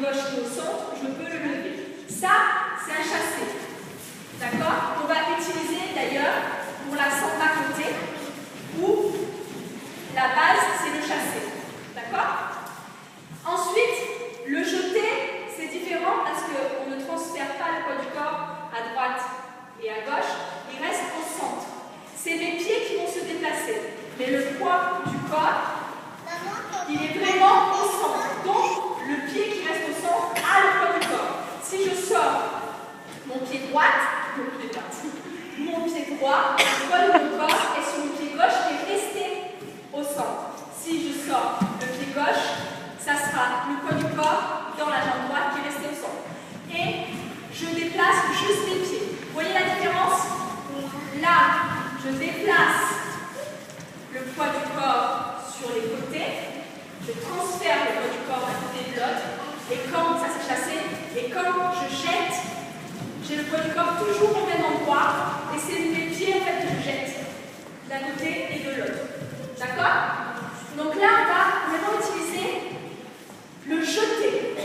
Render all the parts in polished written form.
gauche qui est au centre, je peux le lever. Ça, c'est un chassé. D'accord? On va utiliser d'ailleurs pour la samba côté, où la base, c'est le chassé. D'accord? Ensuite, le jeté, c'est différent parce qu'on ne transfère pas le poids du corps à droite et à gauche, il reste au centre. C'est mes pieds qui vont se déplacer, mais le poids du corps, il est vraiment au centre. Donc, le pied qui reste au centre a le poids du corps. Si je sors mon pied droit, le pied droit, le poids de mon corps est sur mon pied gauche qui est resté au centre. Si je sors le pied gauche, ça sera le poids du corps dans la jambe droite qui est restée au centre. Et je déplace juste mes pieds. Vous voyez la différence? Là, je déplace le poids du corps sur les côtés. Je transfère le poids du corps d'un côté de l'autre. Et quand ça s'est chassé, et quand je jette, j'ai le poids du corps toujours au même endroit. Et c'est mes pieds en fait que je jette d'un côté et de l'autre. D'accord? Donc là, on va vraiment utiliser le jeter.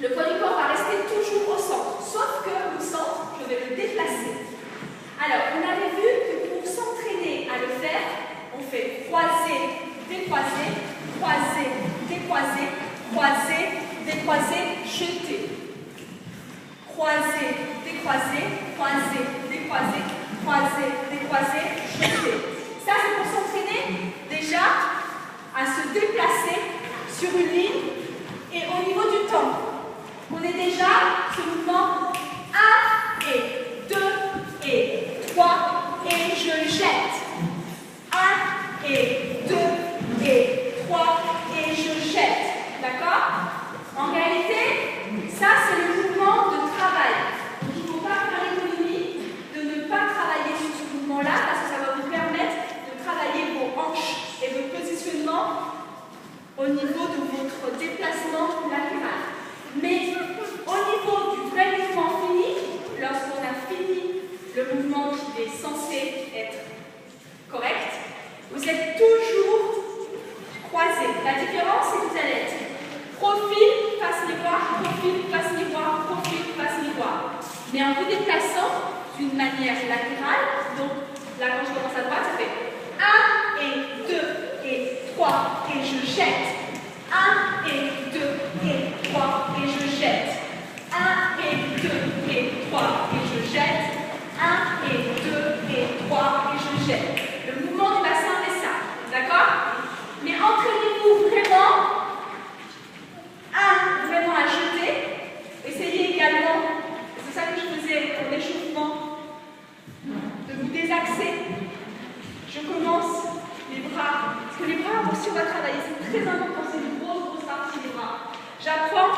Le poids du corps va rester toujours au centre. Sauf que le centre, je vais le déplacer. Alors, on avait vu que pour s'entraîner à le faire, on fait croiser, décroiser, croiser, décroiser, croiser, décroiser, jeter. Croiser, décroiser, croiser, décroiser, croiser, décroiser, jeter. Ça, c'est pour s'entraîner déjà à se déplacer sur une ligne et au niveau du temps. On est déjà ce mouvement 1 et 2 et 3 et je jette. 1 et 2 et 3 et je jette. D'accord? En réalité, ça c'est le mouvement de travail. Donc il ne faut pas faire l'économie de ne pas travailler sur ce mouvement-là parce que ça va vous permettre de travailler vos hanches et vos positionnements au niveau de votre déplacement latéral. Mais au niveau du vrai mouvement fini, lorsqu'on a fini le mouvement qui est censé être correct, vous êtes toujours croisé. La différence, c'est que vous allez être profil, face miroir, profil, face miroir, profil, face miroir. Mais en vous déplaçant d'une manière latérale, donc là quand je commence à droite, ça fait 1 et 2 et 3 et je jette. 1 et 2 et 3 et je jette. 1 et 2 et 3 et je jette. 1 et 2 et 3 et je jette. Le mouvement du bassin est ça. D'accord? Mais entraînez-vous vraiment vraiment à jeter. Essayez également, c'est ça que je faisais pour l'échauffement, de vous désaxer. Je commence les bras, parce que les bras aussi on va travailler, c'est très important, c'est une grosse partie des bras. J'apprends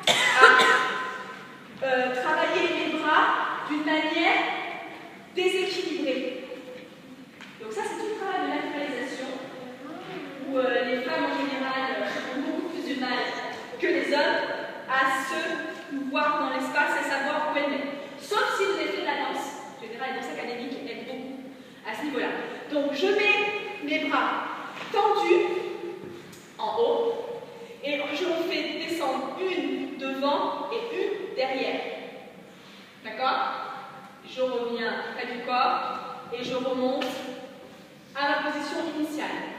à travailler les bras d'une manière déséquilibrée. Donc ça c'est tout le travail de naturalisation, où les femmes en général ont beaucoup plus de mal que les hommes à se voir dans l'espace et savoir où elles mettent. Sauf si vous avez fait de la danse. En général, la danse académique aide beaucoup à ce niveau-là. Donc je mets mes bras tendus en haut et je me fais descendre une devant et une derrière. D'accord? Je reviens près du corps et je remonte à la position initiale.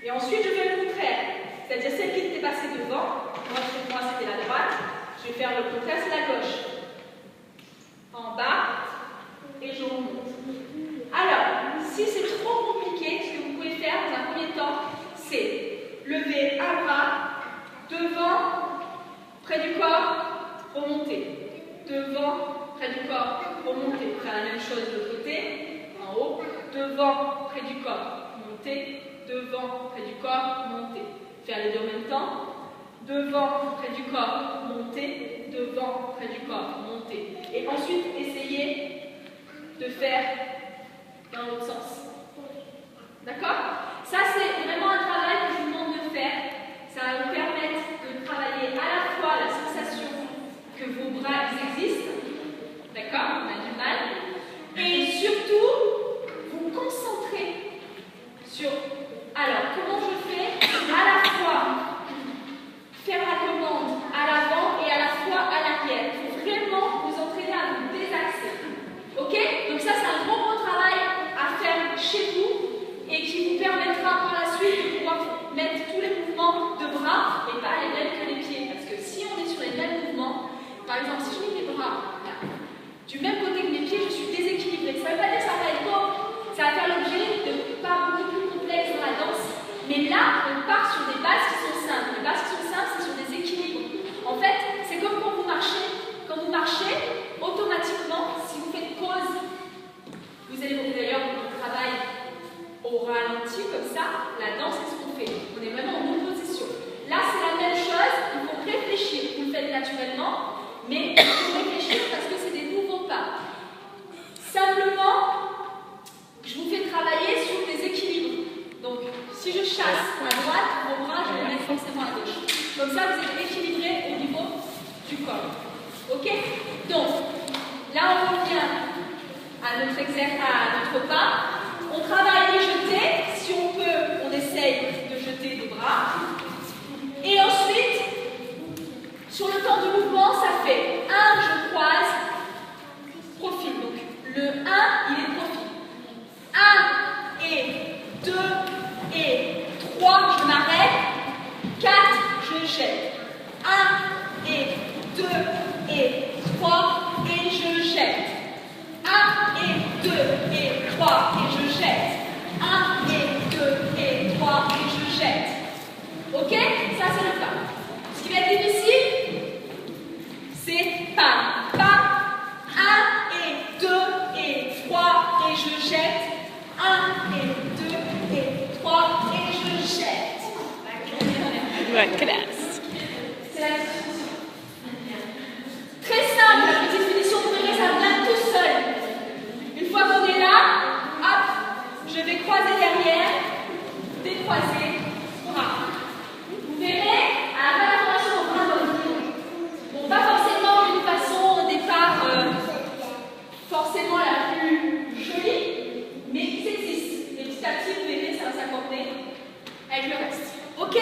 Et ensuite je fais le contraire. C'est-à-dire celle qui était passée devant, moi c'était la droite, je vais faire le contraire, c'est la gauche. En bas, et je remonte. Alors, si c'est trop compliqué, ce que vous pouvez faire dans un premier temps, c'est lever un bras, devant, près du corps, remonter. Devant, près du corps, remonter. Faire la même chose de l'autre côté, en haut, devant, près du corps, monter, devant, près du corps, monter. Faire les deux en même temps. Devant, près du corps, monter. Devant, près du corps, monter. Et ensuite, essayez de faire dans l'autre sens. D'accord? Ça, c'est vraiment un travail que je vous demande de faire. Ça va vous permettre de travailler à la fois la sensation que vos bras existent. D'accord? On a du mal. Et surtout, vous concentrer sur... Alors, comment je fais à la fois faire la commande Mais là, on part sur des bases qui sont simples. Les bases qui sont simples, c'est sur des équilibres. En fait, c'est comme quand vous marchez. Quand vous marchez, automatiquement, si vous faites pause, vous allez voir d'ailleurs on travaille au ralenti comme ça. La danse, c'est ce qu'on fait. On est vraiment en opposition. Là, c'est la même chose. Il faut réfléchir. Vous le faites naturellement, mais il faut réfléchir parce que c'est des nouveaux pas. Simplement, je vous fais travailler sur des équilibres. Donc, si je chasse à droite, vos bras, je vais les mettre forcément à gauche. Comme ça, vous êtes équilibré au niveau du corps. Ok? Donc, là, on revient à notre exercice, à notre pas. On travaille les jetés. Si on peut, on essaye de jeter des bras. Et ensuite, sur le temps de mouvement, ça fait 1, je croise, profil. Donc, le 1, il est profil. 1 et 2 et 3, je m'arrête. 4, je jette. 1 et 2 et 3 et je jette. 1 et 2 et 3 et je jette. 1 et 2 et 3 et je jette. Ok? Ça c'est le pas. Ce qui va être difficile, c'est pas. Pas. 1 et 2 et 3 et je jette. 1 et 2 et 3 et je jette. Bonne classe. C'est la discussion. Très simple, la petite finition, vous verrez, ça vient tout seul. Une fois qu'on est là, hop, je vais croiser derrière, décroiser, bras. Vous verrez, à la formation au bras d'homme. Bon, pas forcément d'une façon au départ forcément la plus jolie, mais ça existe. Et petit à petit, vous verrez, ça va s'accorder avec le reste. Ok?